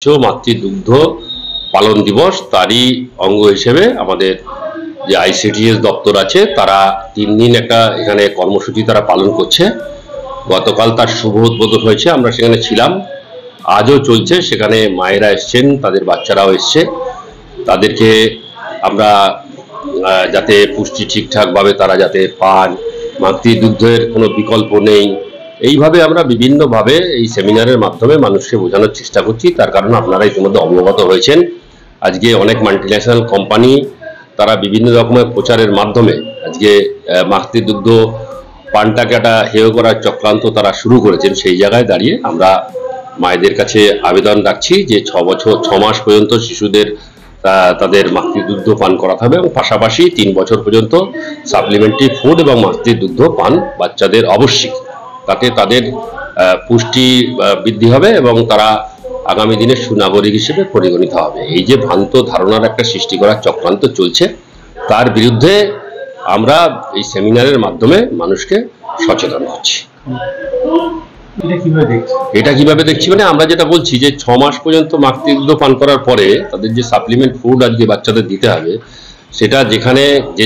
মাতৃদুগ্ধ পালন দিবস তারই অঙ্গ হিসেবে আমাদের যে আইসিডিএস দপ্তর আছে তারা 3 দিন একটা এখানে কর্মসূচি তারা পালন করছে। গতকাল তার শুভ উদ্বোধন হয়েছে, আমরা সেখানে ছিলাম। আজও চলছে, সেখানে মায়েরা এসছেন, তাদের বাচ্চারাও এসছে। তাদেরকে আমরা যাতে পুষ্টি ঠিকঠাকভাবে তারা যাতে পান, মাতৃদুগ্ধের কোনো বিকল্প নেই, এইভাবে আমরা বিভিন্নভাবে এই সেমিনারের মাধ্যমে মানুষকে বোঝানোর চেষ্টা করছি। তার কারণ আপনারা ইতিমধ্যে অবগত হয়েছেন, আজকে অনেক মাল্টিন্যাশনাল কোম্পানি তারা বিভিন্ন রকমের প্রচারের মাধ্যমে আজকে মাতৃদুগ্ধ পানটাকে একটা হেয় করার চক্রান্ত তারা শুরু করেছেন। সেই জায়গায় দাঁড়িয়ে আমরা মায়েদের কাছে আবেদন রাখছি যে 6 মাস পর্যন্ত শিশুদের তাদের মাতৃদুগ্ধ পান করাতে হবে এবং পাশাপাশি 3 বছর পর্যন্ত সাপ্লিমেন্টারি ফুড এবং মাতৃদুগ্ধ পান বাচ্চাদের অবশ্যই। তাতে তাদের পুষ্টি বৃদ্ধি হবে এবং তারা আগামী দিনে সুনাগরিক হিসেবে পরিগণিত হবে। এই যে ভ্রান্ত ধারণার একটা সৃষ্টি করার চক্রান্ত চলছে, তার বিরুদ্ধে আমরা এই সেমিনারের মাধ্যমে মানুষকে সচেতন করছি। এটা কিভাবে দেখছি মানে আমরা যেটা বলছি যে 6 মাস পর্যন্ত মাতৃদুগ্ধ পান করার পরে তাদের যে সাপ্লিমেন্ট ফুড আজকে বাচ্চাদের দিতে হবে, সেটা যেখানে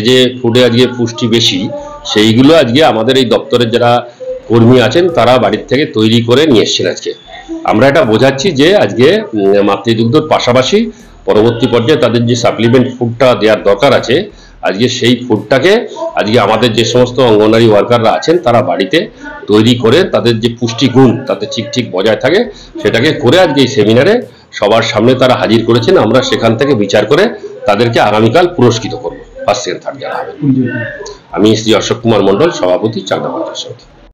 যে ফুডে আজকে পুষ্টি বেশি সেইগুলো আজকে আমাদের এই দপ্তরের যারা কর্মী আছেন তারা বাড়ির থেকে তৈরি করে নিয়ে এসছেন। আজকে আমরা এটা বোঝাচ্ছি যে আজকে মাতৃদুগ্ধর পাশাপাশি পরবর্তী পর্যায়ে তাদের যে সাপ্লিমেন্ট ফুডটা দেওয়ার দরকার আছে, আজকে সেই ফুডটাকে আজকে আমাদের যে সমস্ত অঙ্গনওয়াড়ি ওয়ার্কাররা আছেন তারা বাড়িতে তৈরি করে তাদের যে পুষ্টিগুণ তাতে ঠিক বজায় থাকে সেটাকে করে আজকে এই সেমিনারে সবার সামনে তারা হাজির করেছেন। আমরা সেখান থেকে বিচার করে তাদেরকে আগামীকাল পুরস্কৃত করবো। ফার্স্ট সেকেন্ড থার্ড যারা হবে। আমি শ্রী অশোক কুমার মন্ডল, সভাপতি, চাকদা পঞ্চায়েত সমিতি।